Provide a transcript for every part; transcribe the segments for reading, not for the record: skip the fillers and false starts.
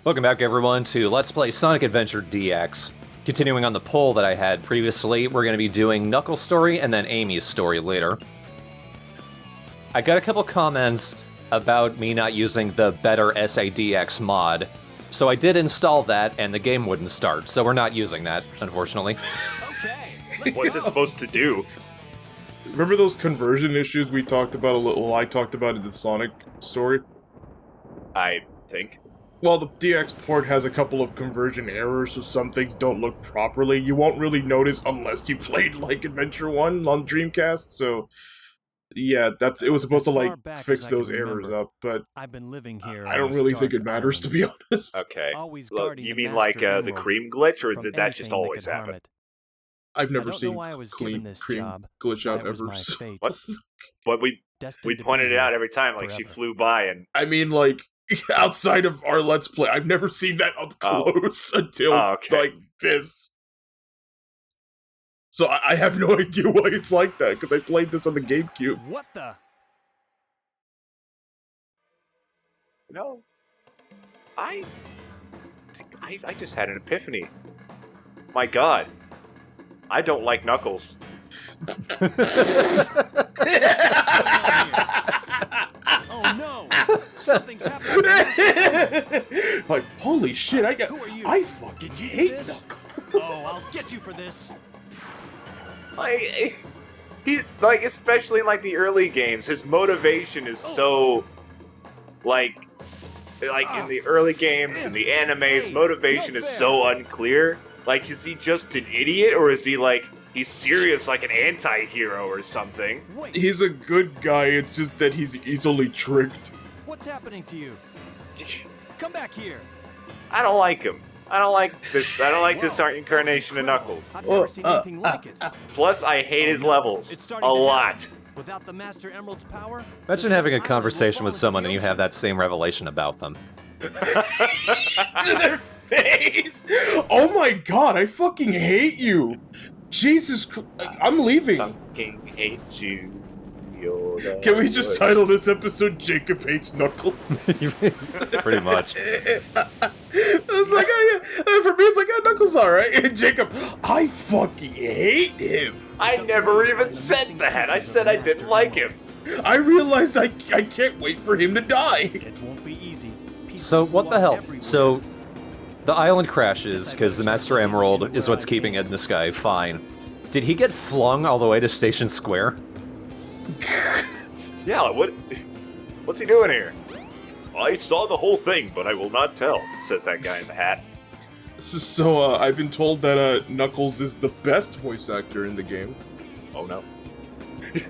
Welcome back, everyone, to Let's Play Sonic Adventure DX. Continuing on the poll that I had previously, we're going to be doing Knuckles' story and then Amy's story later. I got a couple comments about me not using the better SADX mod, so I did install that and the game wouldn't start, so we're not using that, unfortunately. Okay, what's it supposed to do? Remember those conversion issues we talked about a little, I talked about in the Sonic story? I think. Well, the DX port has a couple of conversion errors, so some things don't look properly. You won't really notice unless you played, like, Adventure 1 on Dreamcast, so... Yeah, it was supposed to, like, fix those errors up, but... I've been living here I don't really think it matters, to be honest. Okay. Always Look, guarding you the mean like Master the Emerald cream glitch, or from did that just anything that always could harm happen? it. I've I never don't seen know why I was cream given this job, glitch why out it was ever. my So- fate. But we Destined to be pointed it here out every time, like she forever. flew by, and I mean, like, outside of our Let's Play, I've never seen that up close until, okay. like, this. So I have no idea why it's like that, because I played this on the GameCube. What the? no, I just had an epiphany. My God, I don't like Knuckles. Oh no! Something's happening. Like, holy shit, Who are you? I fucking Did you do hate this? Knuckles. Oh, I'll get you for this. Like he, like especially in like the early games, his motivation is so like in the early games and the anime, his motivation is so unclear. Like, is he just an idiot, or is he like he's serious, like an anti-hero or something? Wait, He's a good guy, it's just that he's easily tricked. what's happening to you? Come back here. I don't like him. I don't like this. I don't like this incarnation of Knuckles. I've never seen anything like it. Plus, I hate his levels It's a starting to lot. Without the Master Emerald's power, Imagine having a conversation with someone and you have that same revelation about them. To their face! Oh my god, I fucking hate you! Jesus Christ, I'm leaving. Fucking hate you. You're the Can we just worst. title this episode Jacob Hates Knuckles? Pretty much. It's like, for me, it's like, Knuckles alright. And Jacob, I fucking hate him. I never even said that. I said I didn't like him. I realized I can't wait for him to die. it won't be easy. Pieces So, flew what the out hell? everywhere. So, the island crashes because the Master Emerald is what's keeping it in the sky, fine. Did he get flung all the way to Station Square? Yeah, what's he doing here? I saw the whole thing, but I will not tell, says that guy in the hat. So, I've been told that Knuckles is the best voice actor in the game. Oh no.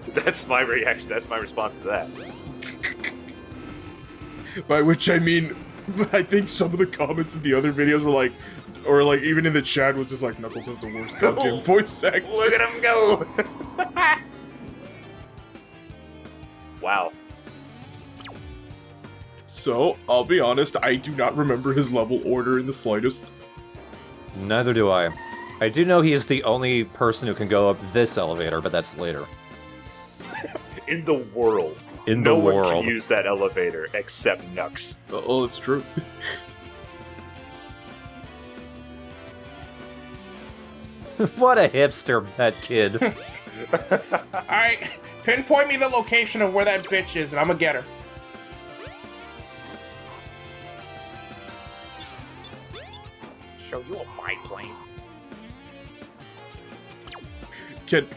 That's my reaction. That's my response to that. By which I mean, I think some of the comments in the other videos were like, or like even in the chat was just like, Knuckles has the worst goddamn voice actor. Look at him go! Wow. So, I'll be honest, I do not remember his level order in the slightest. Neither do I. I do know he is the only person who can go up this elevator, but that's later. In the world. In the no one world. can use that elevator except Nux. Oh, it's true. What a hipster, that kid. Alright, pinpoint me the location of where that bitch is, and I'm gonna get her. Show you a my plane.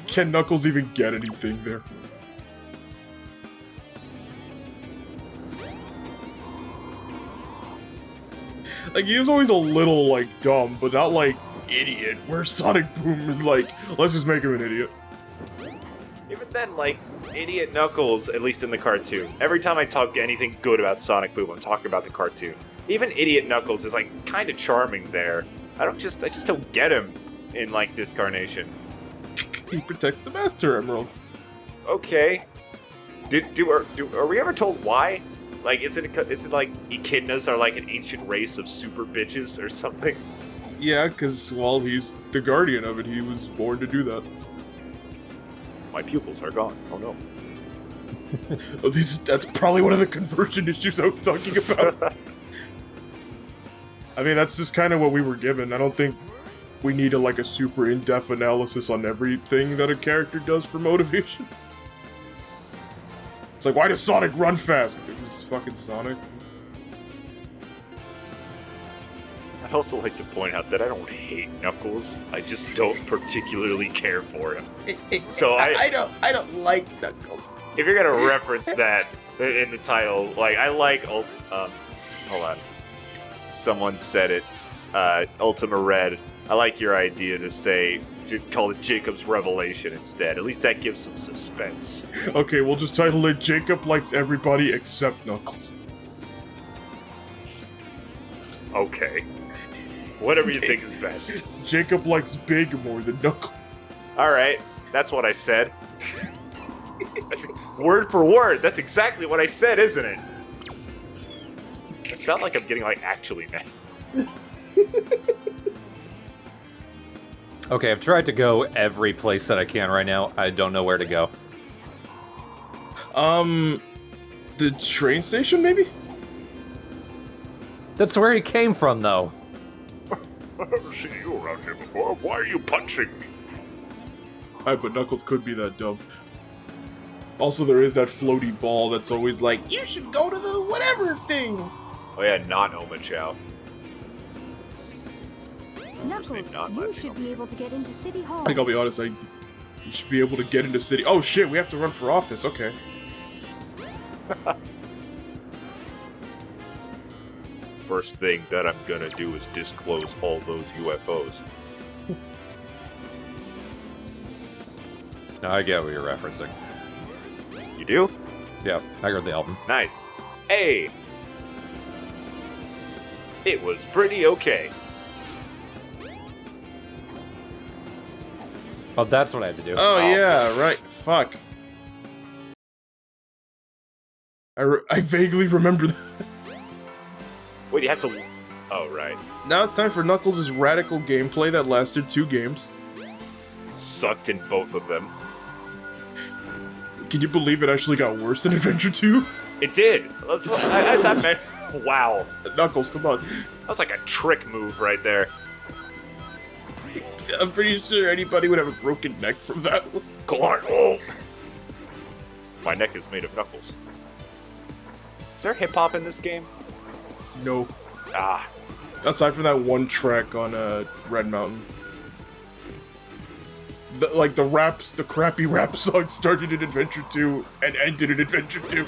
Can Knuckles even get anything there? Like, he was always a little, like, dumb, but not, like, idiot. Where Sonic Boom is like, let's just make him an idiot. Even then, like, Idiot Knuckles, at least in the cartoon, every time I talk anything good about Sonic Boom, I'm talking about the cartoon. Even Idiot Knuckles is, like, kind of charming there. I just don't get him in, like, this carnation. He protects the Master Emerald. Okay. Are we ever told why? Like, is it like echidnas are like an ancient race of super bitches or something? Yeah, because, well, he's the guardian of it. He was born to do that. My pupils are gone. Oh no. Oh, that's probably one of the conversion issues I was talking about. I mean, that's just kind of what we were given. I don't think we need a super in-depth analysis on everything that a character does for motivation. It's like, why does Sonic run fast? It's fucking Sonic. I'd also like to point out that I don't hate Knuckles. I just don't particularly care for him. So I don't like Knuckles. if you're gonna reference that in the title, like I like, hold on, someone said it, Ultima Red. I like your idea to call it Jacob's Revelation instead. At least that gives some suspense. Okay, we'll just title it Jacob Likes Everybody Except Knuckles. Okay. Whatever you think is best. Jacob likes Big more than Knuckles. Alright, that's what I said. Word for word, that's exactly what I said, isn't it? I sound like I'm getting, actually mad. Okay, I've tried to go every place that I can right now. I don't know where to go. The train station, maybe? That's where he came from, though. I've never seen you around here before. Why are you punching me? Alright, but Knuckles could be that dumb. Also, there is that floaty ball that's always like, you should go to the whatever thing. Oh yeah, not Oma Chow. Knuckles, not you last should name. be able to get into City Hall. I think I'll be honest, you should be able to get into city. Oh shit, we have to run for office, okay. First thing that I'm gonna do is disclose all those UFOs. No, I get what you're referencing. You do? Yeah, I heard the album. Nice. Hey! It was pretty okay. Oh, that's what I had to do. Oh yeah, right, fuck. I vaguely remember that. Wait, you have to... Oh, right. Now it's time for Knuckles' radical gameplay that lasted 2 games. Sucked in both of them. Can you believe it actually got worse in Adventure 2? It did! As I meant... Wow. Knuckles, come on. That was like a trick move right there. I'm pretty sure anybody would have a broken neck from that one. Oh. My neck is made of knuckles. Is there hip-hop in this game? No. Ah. Aside from that one track on Red Mountain. The crappy rap song started in Adventure 2 and ended in Adventure 2.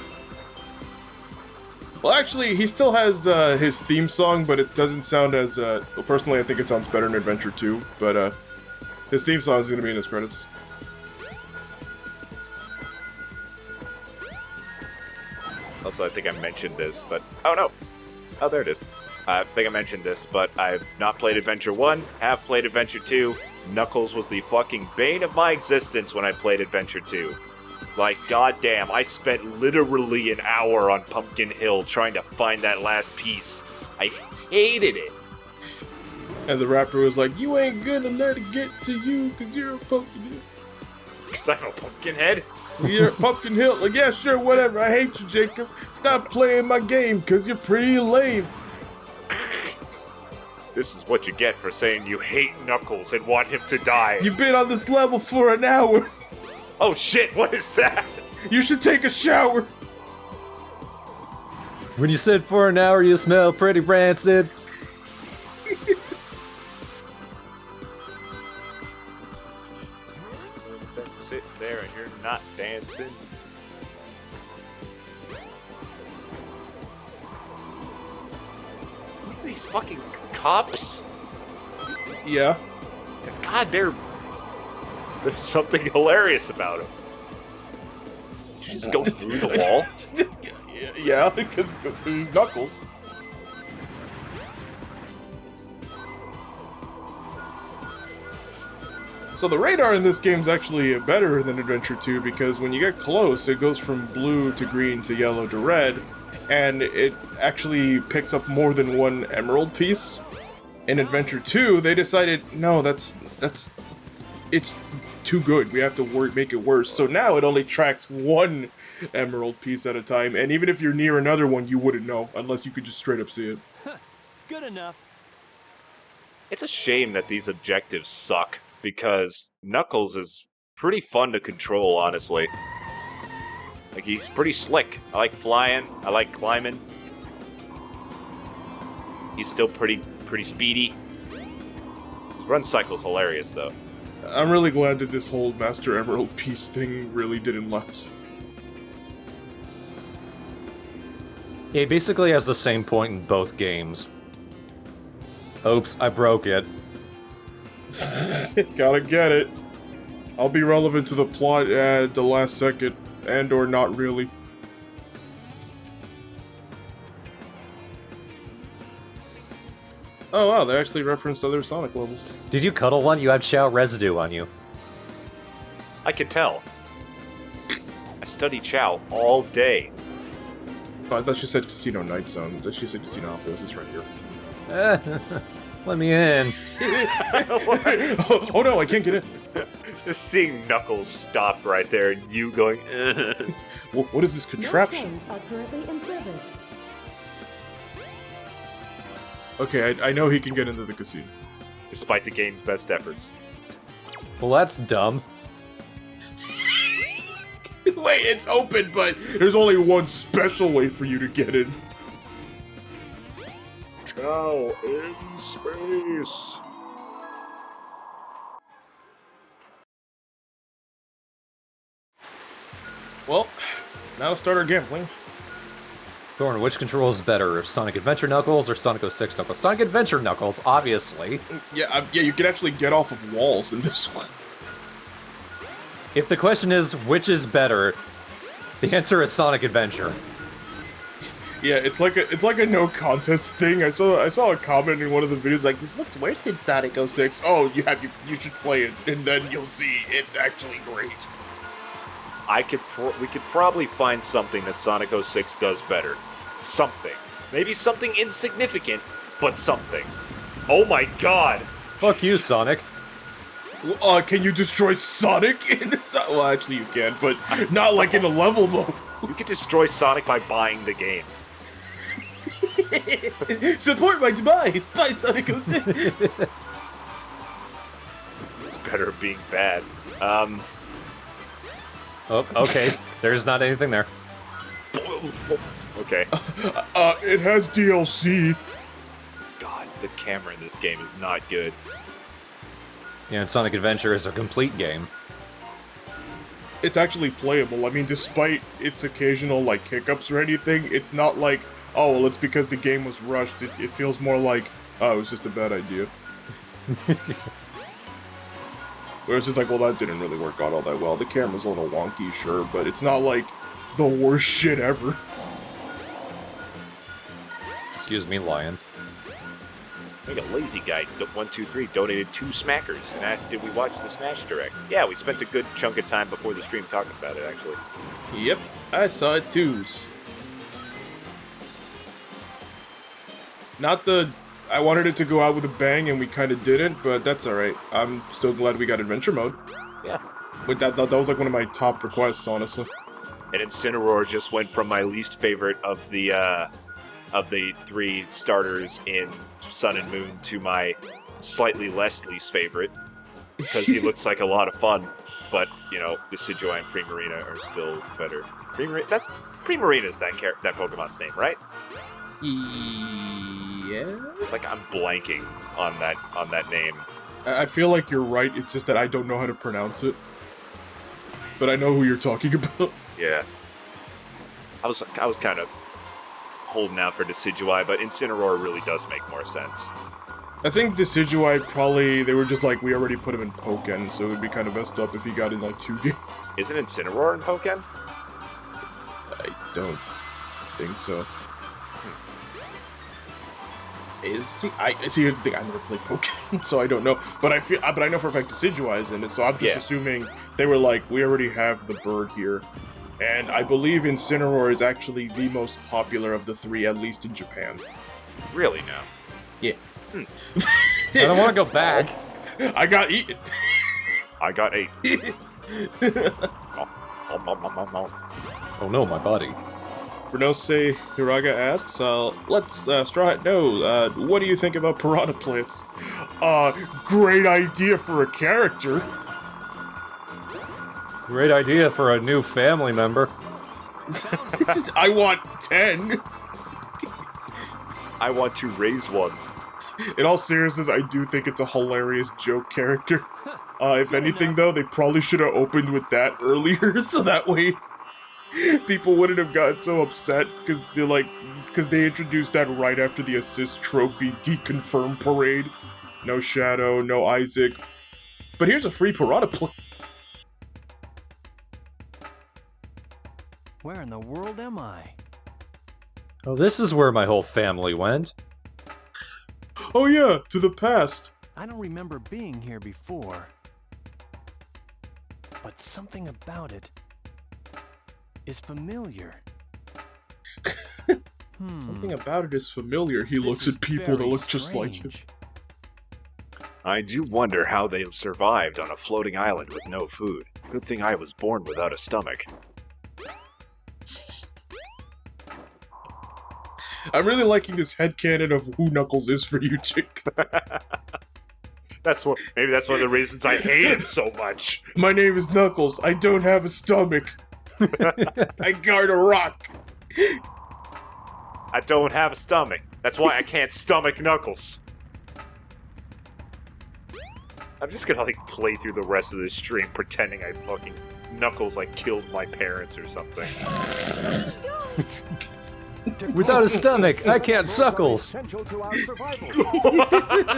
Well, actually, he still has his theme song, but it doesn't sound as... well, personally, I think it sounds better in Adventure 2, but his theme song is going to be in his credits. Also, I think I mentioned this, but... Oh, no. Oh, there it is. I think I mentioned this, but I've not played Adventure 1, have played Adventure 2. Knuckles was the fucking bane of my existence when I played Adventure 2. Like, goddamn, I spent literally an hour on Pumpkin Hill trying to find that last piece. I hated it. And the rapper was like, you ain't gonna let it get to you, cause you're a pumpkin hill. Because I'm a pumpkin head? You're a pumpkin hill. Like, yeah, sure, whatever. I hate you, Jacob. Stop playing my game, cause you're pretty lame. This is what you get for saying you hate Knuckles and want him to die. You've been on this level for an hour. Oh shit, what is that? You should take a shower. When you sit for an hour, you smell pretty rancid. Sit there and you're not dancing. Look at these fucking cops. Yeah. God, there's something hilarious about them. Did you just go through the wall? Yeah, because he's Knuckles. So the radar in this game is actually better than Adventure 2 because when you get close, it goes from blue to green to yellow to red, and it actually picks up more than one emerald piece. In Adventure 2, they decided, no, it's too good. We have to make it worse. So now it only tracks one emerald piece at a time, and even if you're near another one, you wouldn't know unless you could just straight up see it. Good enough. It's a shame that these objectives suck, because Knuckles is pretty fun to control, honestly. Like, he's pretty slick. I like flying, I like climbing. He's still pretty speedy. His run cycle's hilarious, though. I'm really glad that this whole Master Emerald piece thing really didn't last. Yeah, he basically has the same point in both games. Oops, I broke it. Gotta get it. I'll be relevant to the plot at the last second, and or not really. Oh wow, they actually referenced other Sonic levels. Did you cuddle one? You had Chao residue on you. I can tell. I study Chow all day. Oh, I thought she said Casino Night Zone. She said Casino Outpost. It's right here. Let me in. Oh no, I can't get in. Just seeing Knuckles stop right there and you going, ugh. What is this No contraption? trains are currently in service. Okay, I know he can get into the casino. Despite the game's best efforts. Well, that's dumb. Wait, it's open, but there's only one special way for you to get in. Chow in space. Well, now start our gambling. Thorn, which control is better, Sonic Adventure Knuckles or Sonic 06 Knuckles? Sonic Adventure Knuckles, obviously. Yeah, yeah, you can actually get off of walls in this one. If the question is which is better, the answer is Sonic Adventure. Yeah, it's like a no contest thing. I saw a comment in one of the videos like, this looks worse than Sonic 06. Oh, you should play it, and then you'll see it's actually great. We could probably find something that Sonic 06 does better. Something. Maybe something insignificant, but something. Oh my god! Fuck you, Sonic. Can you destroy Sonic in this? Well, actually you can, but not like in a level though. You could destroy Sonic by buying the game. Support my demise by Sonic 06. It's better at being bad. Oh, okay. There's not anything there. Okay. It has DLC. God, the camera in this game is not good. Yeah, and Sonic Adventure is a complete game. It's actually playable. I mean, despite its occasional, like, hiccups or anything, it's not like, oh, well, it's because the game was rushed. It feels more like, oh, it was just a bad idea. Whereas it's like, well, that didn't really work out all that well. The camera's a little wonky, sure, but it's not like the worst shit ever. Excuse me, Lion. Like a lazy guy, 123, donated 2 smackers and asked, did we watch the Smash Direct? Yeah, we spent a good chunk of time before the stream talking about it, actually. Yep, I saw it too. Not the... I wanted it to go out with a bang and we kind of didn't, but that's alright. I'm still glad we got Adventure Mode. Yeah. But that was like one of my top requests, honestly. And Incineroar just went from my least favorite of the 3 starters in Sun and Moon to my slightly less least favorite, because he looks like a lot of fun. But, you know, Decidueye and Primarina are still better. Primarina's that Pokemon's name, right? Yeah. It's like I'm blanking on that name. I feel like you're right, it's just that I don't know how to pronounce it. But I know who you're talking about. Yeah. I was kind of holding out for Decidueye, but Incineroar really does make more sense. I think Decidueye probably, they were just like, we already put him in Pokken, so it would be kind of messed up if he got in like 2 games. Isn't Incineroar in Pokken? I don't think so. Is he? See, here's the thing, I never played Pokken, so I don't know. But I know for a fact Decidueye is in it, so I'm just assuming they were like, we already have the bird here. And I believe Incineroar is actually the most popular of the 3, at least in Japan. Really now? Yeah. I don't want to go back. I got eaten. I got 8. Oh no, my body. Renose Hiraga asks, let's Straw Hat know, what do you think about piranha plants? Great idea for a character. Great idea for a new family member. I want 10. I want to raise one. In all seriousness, I do think it's a hilarious joke character. If anything, though, they probably should have opened with that earlier, so that way people wouldn't have gotten so upset, because they introduced that right after the assist trophy deconfirm parade. No Shadow, no Isaac. But here's a free piranha plant. Where in the world am I? Oh, this is where my whole family went. Oh yeah, to the past. I don't remember being here before. But something about it is familiar. Something about it is familiar. He looks at people that look just like him. I do wonder how they survived on a floating island with no food. Good thing I was born without a stomach. I'm really liking this headcanon of who Knuckles is for you, Chick. Maybe that's one of the reasons I hate him so much. My name is Knuckles. I don't have a stomach. I guard a rock. I don't have a stomach. That's why I can't stomach Knuckles. I'm just gonna play through the rest of this stream pretending I fucking Knuckles killed my parents or something. Without a stomach, I can't suckles. Essential to our survival.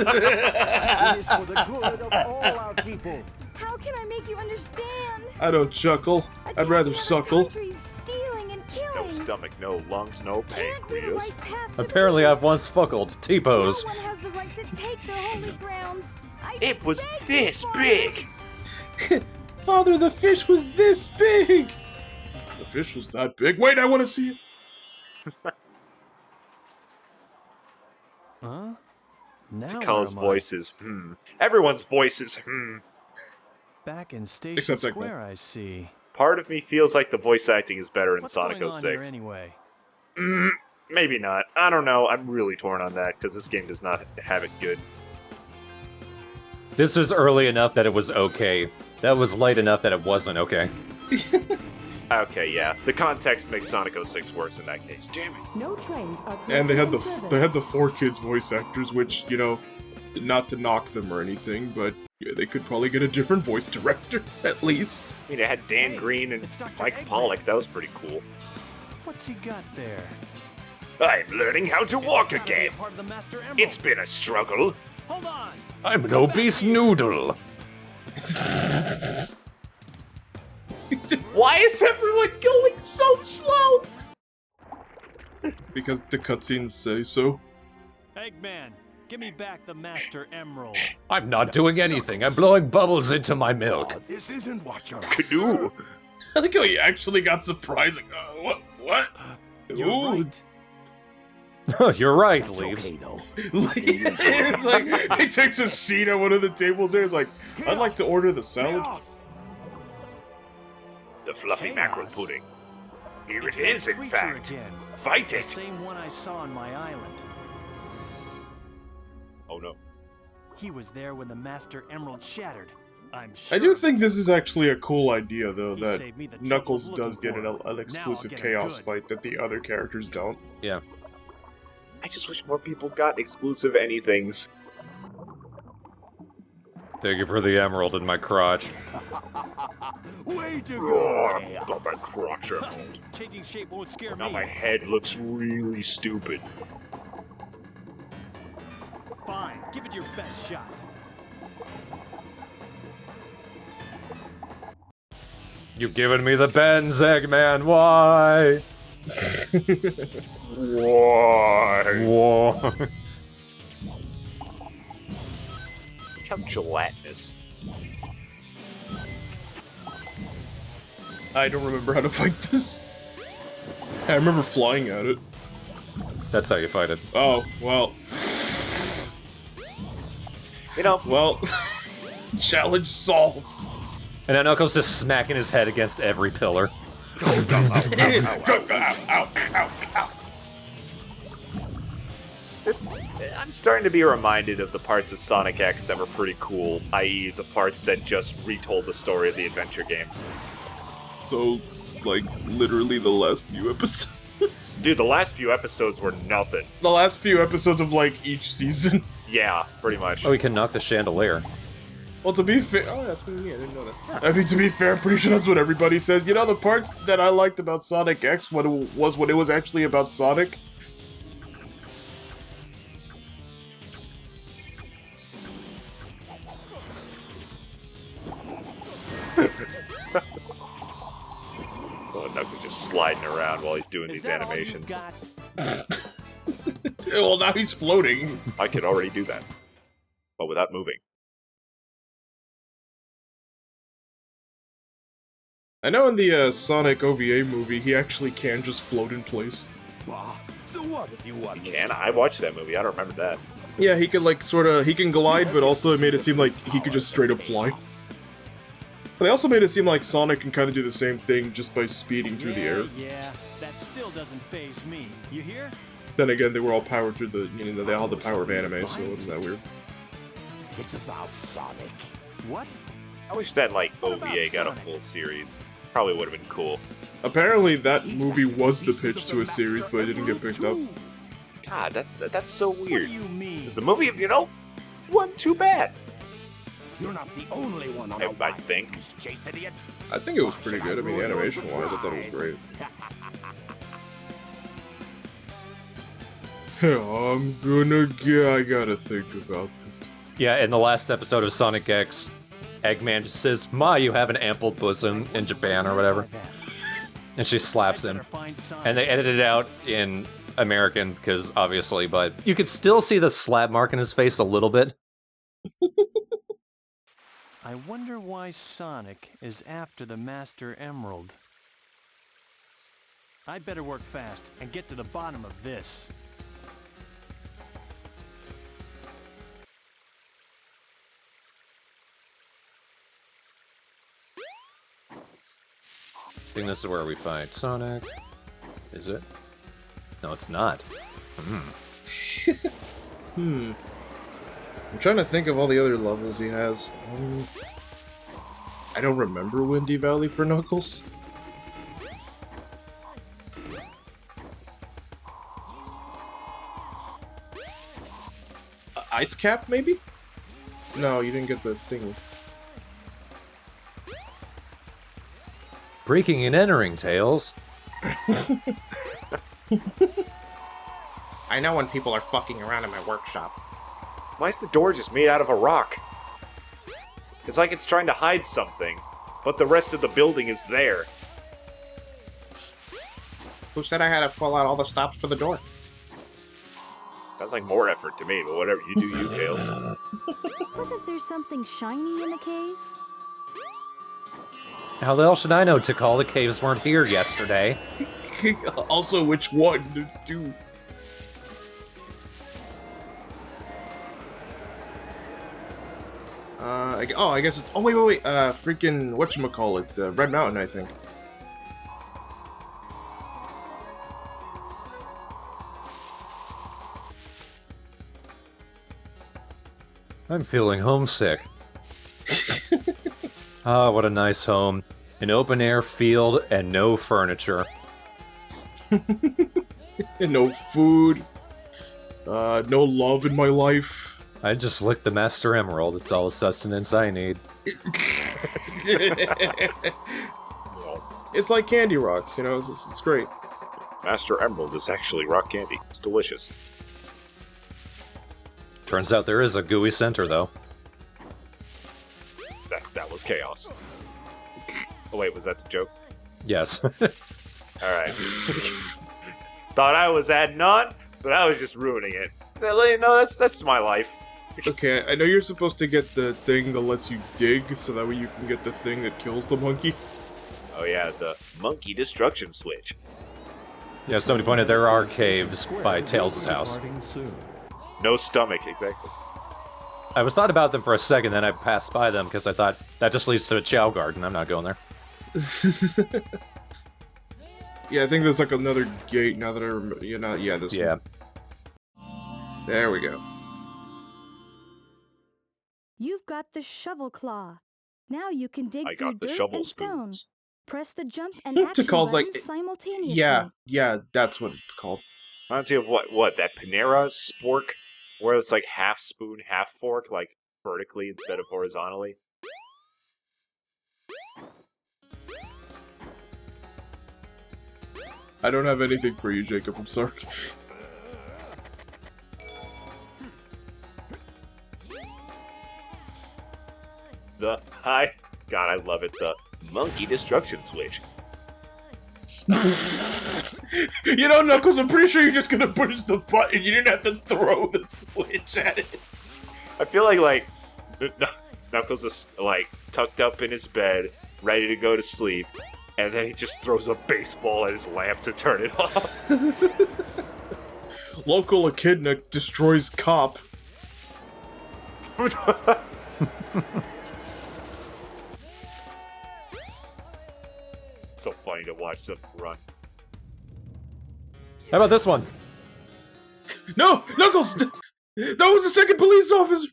It is for the good of all our people. How can I make you understand? I don't chuckle. I'd rather suckle. Stealing and killing. No stomach, no lungs, no pancreas. Apparently I've once fuckled T-pose. No one has the right to take the holy grounds. It was beg this you, big! Father, the fish was this big! The fish was that big? Wait, I want to see it! Huh? Now Taka's where am I? voice is, Everyone's voice is, Back in Station Except Eggman. Square, I see. Part of me feels like the voice acting is better in What's Sonic going on here 06. anyway? Maybe not. I don't know. I'm really torn on that, because this game does not have it good. This was early enough that it was okay. That was late enough that it wasn't okay. Okay, yeah. The context makes Sonic 06 worse in that case. Damn it. No trains are And they had currently the in service. 4 kids voice actors, which, not to knock them or anything, but yeah, they could probably get a different voice director, at least. I mean, it had Dan Green and it's Dr. Mike Eggman. Pollock. That was pretty cool. What's he got there? I'm learning how to walk Gotta be again. a part of the Master Emerald. It's been a struggle. Hold on! I'm an obese noodle. Why is everyone going so slow? Because the cutscenes say so. Eggman, give me back the Master Emerald. I'm not doing anything. I'm blowing bubbles into my milk. This isn't what you're. Canoe. I think how he actually got surprising. What? You're Ooh. right. You're right, It's Leaves. okay though. It's like, he takes a seat at one of the tables there. He's like, I'd like to order the salad. The fluffy Chaos. mackerel pudding. Here it It's is, that in creature fact. Again. Fight The it. same one I saw on my island. Oh no. He was there when the Master Emerald shattered. I'm sure. I do think this is actually a cool idea, though, He that saved me the trouble Knuckles of does looking get for an him. exclusive Now I'll get Chaos him good. fight that the other characters don't. Yeah. I just wish more people got exclusive anythings. Thank you for the emerald in my crotch. Way to Oh, go. I got my crotch emerald. Changing shape won't scare Now me. my head looks really stupid. Fine, give it your best shot. You've given me the bends, Eggman. Why? Why? Why? Look how gelatinous. I don't remember how to fight this. I remember flying at it. That's how you fight it. Oh, well. You know, Well, challenge solved. And then Knuckles just smacking his head against every pillar. I'm starting to be reminded of the parts of Sonic X that were pretty cool, i.e. the parts that just retold the story of the adventure games. So, like, literally the last few episodes. Dude, the last few episodes were nothing. The last few episodes of, like, each season. Yeah, pretty much. Oh, we can knock the chandelier. Well, to be fair, that's what I didn't know that. I mean, to be fair, I'm pretty sure that's what everybody says. You know, the parts that I liked about Sonic X when it was actually about Sonic. Oh, Knuckles just sliding around while he's doing Is these that all you animations. got? Well, now he's floating. I could already do that, but without moving. I know in the Sonic OVA movie, he actually can just float in place. Bah. So what if you want this? Can I watched that movie? I don't remember that. Yeah, he can, like, he can glide, but also it made it seem like he could just straight up fly. But they also made it seem like Sonic can kind of do the same thing just by speeding through the air. Yeah, that still doesn't faze me. You hear? Then again, they were all powered through they all had the power of anime, so it wasn't that weird. It's about Sonic. What? I wish that, like, What about OVA got a Sonic? full series. Probably would have been cool. Apparently, that movie was the pitch to a series, but it didn't get picked up. God, that's so What weird. do you mean? Because the movie, wasn't too bad. You're not the only one on I a ride, think. you chase idiot. I think it was pretty good. I mean, animation-wise, I thought it was great. I gotta think about this. Yeah, in the last episode of Sonic X, Eggman just says, "Ma, you have an ample bosom" in Japan or whatever. And she slaps him. And they edited it out in American, because obviously, but you could still see the slap mark in his face a little bit. I wonder why Sonic is after the Master Emerald. I'd better work fast and get to the bottom of this. I think this is where we fight Sonic. Is it? No, it's not. I'm trying to think of all the other levels he has. I don't remember Windy Valley for Knuckles. Ice Cap, maybe? No, you didn't get the thing. Breaking and entering, Tails. I know when people are fucking around in my workshop. Why is the door just made out of a rock? It's like it's trying to hide something, but the rest of the building is there. Who said I had to pull out all the stops for the door? Sounds like more effort to me, but whatever, you do you, Tails. Wasn't there something shiny in the caves? How the hell should I know, Tikal? The caves weren't here yesterday. Also, which one? There's two. I guess it's. Oh, wait. Freaking. Whatchamacallit? Red Mountain, I think. I'm feeling homesick. Ah, what a nice home. An open-air field and no furniture. No food. No love in my life. I just licked the Master Emerald. It's all the sustenance I need. It's like Candy Rocks, you know, it's great. Master Emerald is actually rock candy. It's delicious. Turns out there is a gooey center, though. That was chaos. Oh wait, was that the joke? Yes. Alright. Thought I was adding on, but I was just ruining it. No, that's my life. Okay, I know you're supposed to get the thing that lets you dig, so that way you can get the thing that kills the monkey. Oh yeah, the monkey destruction switch. Yeah, somebody pointed there are caves by Tails' house. Departing soon. No stomach, exactly. I was thought about them for a second, then I passed by them because I thought that just leads to a Chow Garden. I'm not going there. Yeah, I think there's like another gate now that I remember. Yeah, this Yeah. one. There we go. You've got the shovel claw. Now you can dig I through got the dirt shovel and stone. spoons. Press the jump and action Tikal's like, buttons simultaneously. yeah, that's what it's called. Reminds me of what that Panera spork, where it's like half spoon, half fork, like vertically instead of horizontally. I don't have anything for you, Jacob. I'm sorry. God, I love it. The monkey destruction switch. You know, Knuckles, I'm pretty sure you're just gonna push the button. You didn't have to throw the switch at it. I feel like Knuckles is like tucked up in his bed, ready to go to sleep, and then he just throws a baseball at his lamp to turn it off. Local echidna destroys cop. So funny to watch them run. How about this one? No, Knuckles! That was the second police officer!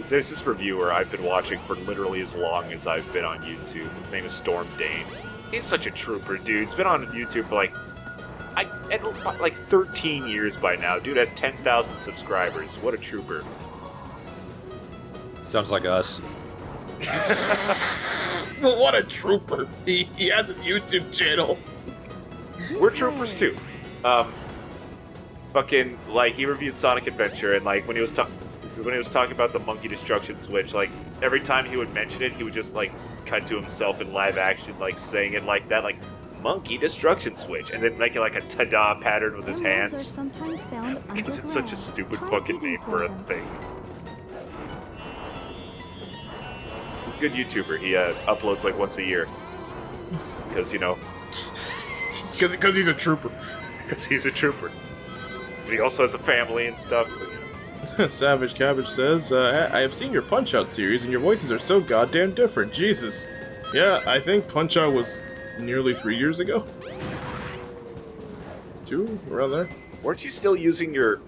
There's this reviewer I've been watching for literally as long as I've been on YouTube. His name is Storm Dane. He's such a trooper, dude. He's been on YouTube for like 13 years by now. Dude has 10,000 subscribers. What a trooper. Sounds like us. Well, what a trooper. He has a YouTube channel. We're troopers too. Fucking like he reviewed Sonic Adventure, and like when he was talking about the monkey destruction switch, like every time he would mention it, he would just like cut to himself in live action, like saying it like that, like monkey destruction switch, and then make it like a ta-da pattern with his Emeralds are hands. sometimes found Because it's such a underground. stupid Try fucking digging name for for a them. thing. He's a good YouTuber. He uploads like once a year. Because, you know, Because he's a trooper. because he's a trooper. But he also has a family and stuff. Savage Cabbage says, I have seen your Punch-Out series, and your voices are so goddamn different. Jesus. Yeah, I think Punch-Out was nearly 3 years ago. 2? Around there. Weren't you still using your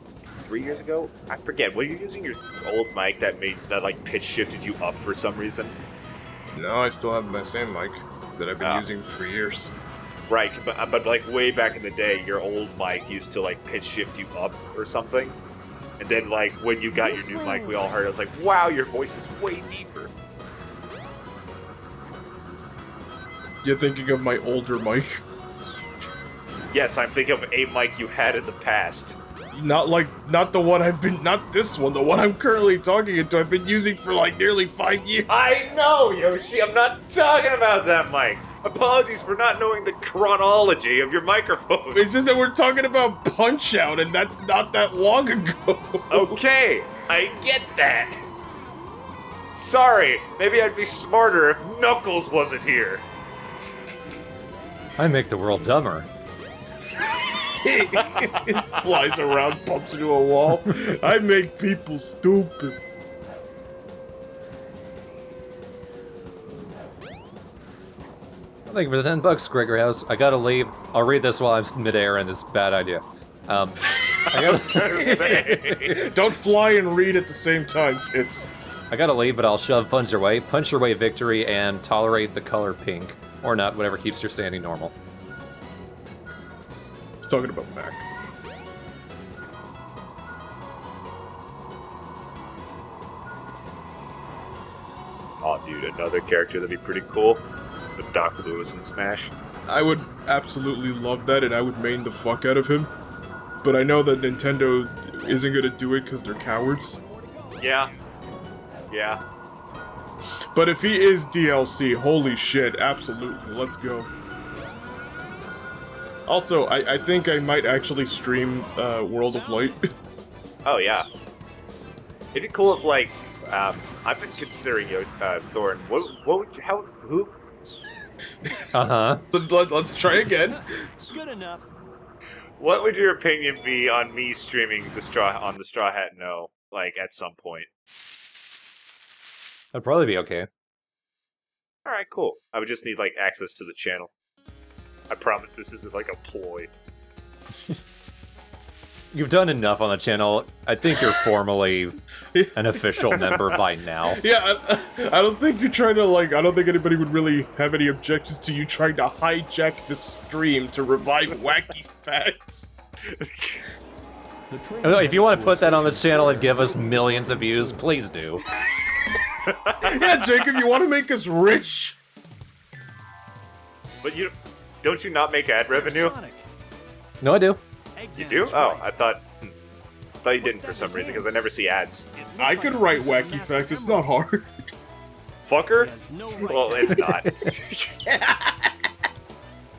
3 years ago? I forget. Were you using your old mic that like pitch shifted you up for some reason? No, I still have my same mic that I've been Ah. using for years. Right, but like way back in the day, your old mic used to like pitch shift you up or something. And then like when you got your new mic, we all heard. I was like, "Wow, your voice is way deeper." You're thinking of my older mic? Yes, I'm thinking of a mic you had in the past. Not the one not this one, the one I'm currently talking into. I've been using for like nearly 5 years. I know, Yoshi. I'm not talking about that mic. Apologies for not knowing the chronology of your microphone. It's just that we're talking about Punch-Out, and that's not that long ago. Okay, I get that. Sorry, maybe I'd be smarter if Knuckles wasn't here. I make the world dumber. It flies around, bumps into a wall. I make people stupid. Thank you for the $10, Gregory House. I gotta leave. I'll read this while I'm midair, and it's a bad idea. I gotta, Say. Don't fly and read at the same time, kids. I gotta leave, but I'll shove Funds Your Way, Punch Your Way Victory, and tolerate the color pink. Or not, whatever keeps your sanity normal. He's talking about Mac. Oh, dude, another character that'd be pretty cool. The Doc Lewis in Smash. I would absolutely love that, and I would main the fuck out of him. But I know that Nintendo isn't gonna do it because they're cowards. Yeah. Yeah. But if he is DLC, holy shit, absolutely, let's go. Also, I think I might actually stream World of Light. Oh, yeah. It'd be cool if, like, I've been considering, Thorn, who? Uh-huh. Let's try again. Good enough. What would your opinion be on me streaming the Straw Hat No, like, at some point? That'd probably be okay. All right, cool. I would just need like access to the channel. I promise this isn't like a ploy. You've done enough on the channel. I think you're formally an official member by now. Yeah, I don't think you're trying to, like, I don't think anybody would really have any objections to you trying to hijack the stream to revive wacky facts. If you want to put that on this channel and give us millions of views, please do. Yeah, Jacob, you want to make us rich? But don't you not make ad revenue? No, I do. You do? Oh, I thought you didn't for some reason because I never see ads. I could write wacky facts, it's not hard. Fucker? Well, it's not.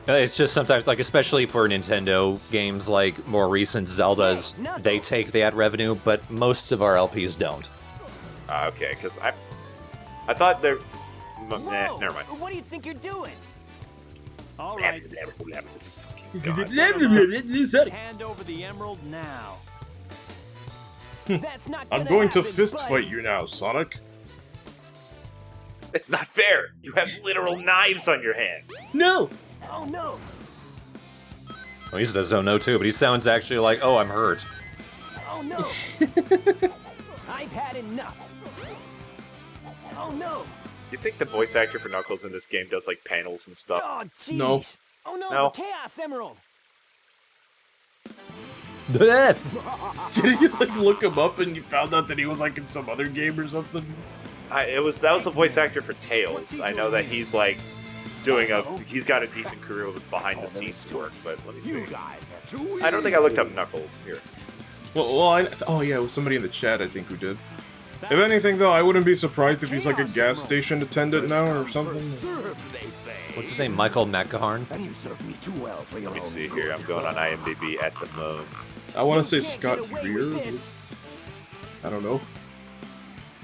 It's just sometimes, like, especially for Nintendo games like more recent Zeldas, they take the ad revenue, but most of our LPs don't. Okay, because I thought they're... Nah, never mind. What do you think you're doing? All right, God. hand over the emerald now. That's not I'm gonna going to happen, fist buddy. fight you now, Sonic. It's not fair. You have literal knives on your hands. No! Oh no! Well, he says don't know too, but he sounds actually like, oh, I'm hurt. Oh no! I've had enough. Oh no! You think the voice actor for Knuckles in this game does like panels and stuff? Oh jeez! No. Oh no! No. The Chaos Emerald! Did you, like, look him up and you found out that he was, like, in some other game or something? That was the voice actor for Tails. I know that he's like he's got a decent career with behind the scenes work, but let me see. You guys are too I don't think I looked up Knuckles here. Oh yeah, it was somebody in the chat, I think, who did. If anything, though, I wouldn't be surprised if he's like a gas station attendant now or something. What's his name? Michael McGahorn? And you serve me too well for your Let me own see good. here. I'm going on IMDb at the moment. I want to say You can't Scott get away Greer. with this. I don't know.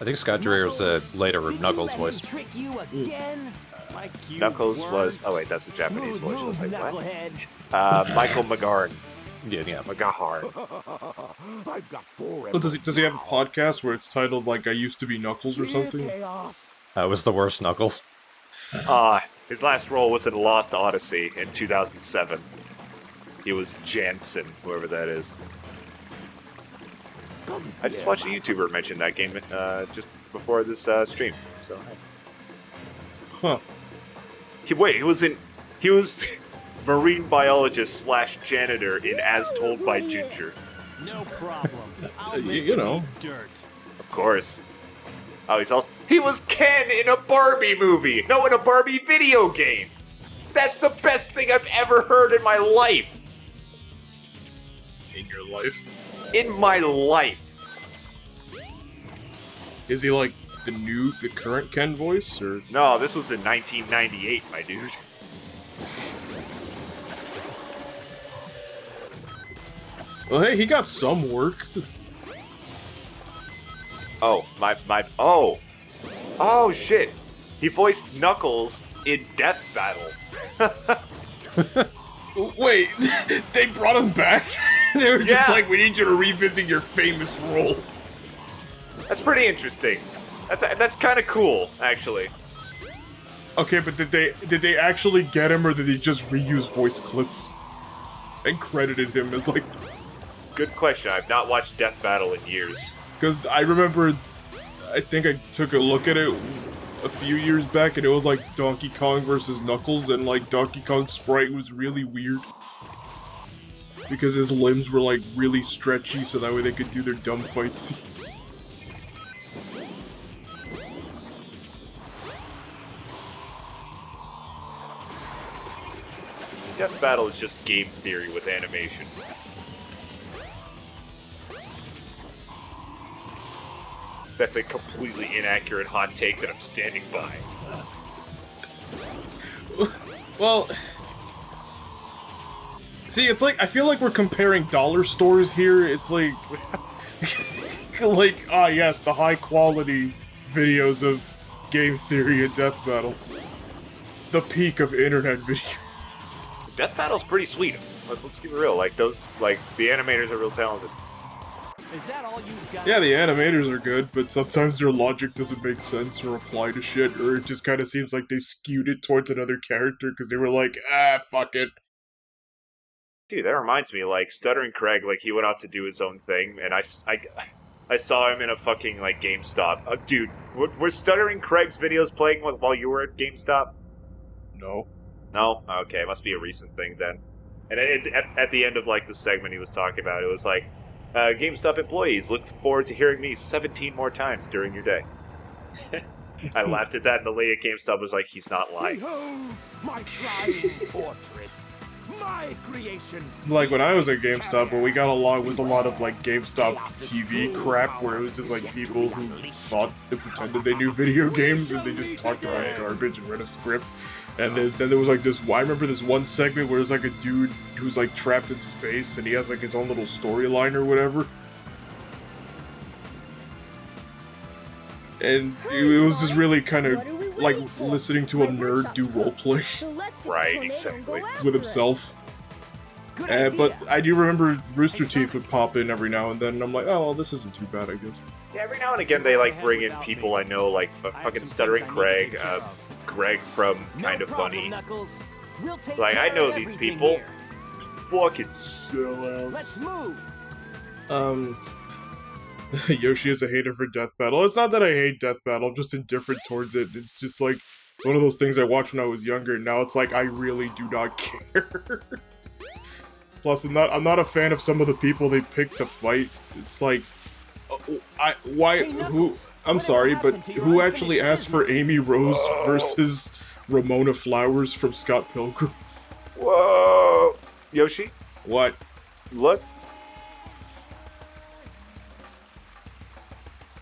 I think Scott Dreer's later Did you Knuckles let voice. him trick you again? Like you Knuckles weren't. was. Oh wait, that's the Japanese Smooth voice. I was move, like, what? knucklehead. Michael McGarn. Yeah. McGahar. I've got 4 Oh, does he have a podcast where it's titled, like, I Used to Be Knuckles or something? Chaos. That was the worst Knuckles. His last role was in Lost Odyssey in 2007. He was Jansen, whoever that is. I just watched a YouTuber mention that game just before this stream. So, Huh. he was marine biologist / janitor in As Told by Ginger. No problem. I'll You make know. you dirt. Of course. Oh, he was Ken in a Barbie movie. No, in a Barbie video game. That's the best thing I've ever heard in my life. In your life? In my life. Is he, like, the current Ken voice, or? No, this was in 1998, my dude. Well, hey, he got some work. Oh, Oh, shit. He voiced Knuckles in Death Battle. Wait, they brought him back? They were just Yeah. like, we need you to revisit your famous role. That's pretty interesting. That's kind of cool, actually. Okay, but did they actually get him, or did they just reuse voice clips and credited him as, like? Good question. I've not watched Death Battle in years. Because I remember, I think I took a look at it a few years back, and it was like Donkey Kong versus Knuckles, and like Donkey Kong's sprite was really weird. Because his limbs were like really stretchy, so that way they could do their dumb fights. Death Battle is just game theory with animation. That's a completely inaccurate hot take that I'm standing by. Well, see, it's like, I feel like we're comparing dollar stores here. It's like, yes, the high quality videos of game theory and Death Battle. The peak of internet videos. Death Battle's pretty sweet. Let's keep it real. Like the animators are real talented. Is that all you've got? Yeah, the animators are good, but sometimes their logic doesn't make sense or apply to shit, or it just kind of seems like they skewed it towards another character because they were like, fuck it. Dude, that reminds me, like, Stuttering Craig, like, he went off to do his own thing, and I saw him in a fucking, like, GameStop. Dude, were Stuttering Craig's videos playing while you were at GameStop? No. No? Okay, it must be a recent thing then. And at the end of, like, the segment he was talking about, it was like, GameStop employees, look forward to hearing me 17 more times during your day. I laughed at that, and the lady at GameStop was like, he's not lying. Behold my flying fortress, my creation. Like, when I was at GameStop, what we got along was a lot of, like, GameStop TV crap, where it was just, like, people who thought they pretended they knew video games, and they just talked about garbage and read a script. And then there was, like, this, I remember this one segment where it was, like, a dude who's, like, trapped in space, and he has, like, his own little storyline or whatever. And it was just really kind of, like, listening to a nerd do roleplay Right, exactly. with himself. But I do remember Rooster Teeth would pop in every now and then, and I'm like, oh, well, this isn't too bad, I guess. Yeah, every now and again they, like, bring in people I know, like, fucking Stuttering Craig, Greg from Kind of Funny. Like, I know these people. Fucking sellouts. Yoshi is a hater for Death Battle. It's not that I hate Death Battle, I'm just indifferent towards it. It's just like, it's one of those things I watched when I was younger, and now it's like, I really do not care. Plus, I'm not a fan of some of the people they pick to fight. It's like, I'm sorry, but who actually asked for Amy Rose versus Ramona Flowers from Scott Pilgrim? Whoa! Yoshi? What? Look.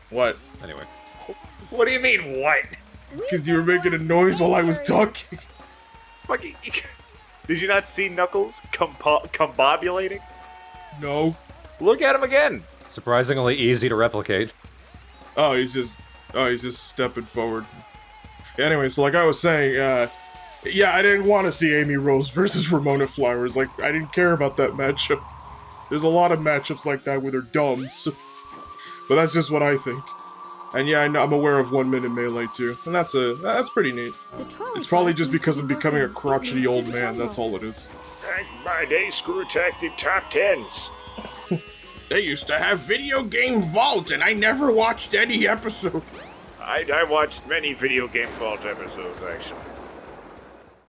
What? Anyway. What do you mean, what? Because you were making a noise while I was talking. Fucking... Did you not see Knuckles combobulating? No. Look at him again! Surprisingly easy to replicate. Oh, he's just stepping forward. Anyway, so like I was saying, yeah, I didn't want to see Amy Rose versus Ramona Flowers. Like, I didn't care about that matchup. There's a lot of matchups like that where they're dumb, so... But that's just what I think. And yeah, I'm aware of 1 Minute Melee too, and that's pretty neat. It's probably just because I'm becoming a crotchety old man, that's all it is. Back in my day, Screw Attack did top 10s. They used to have Video Game Vault, and I never watched any episode. I watched many Video Game Vault episodes, actually.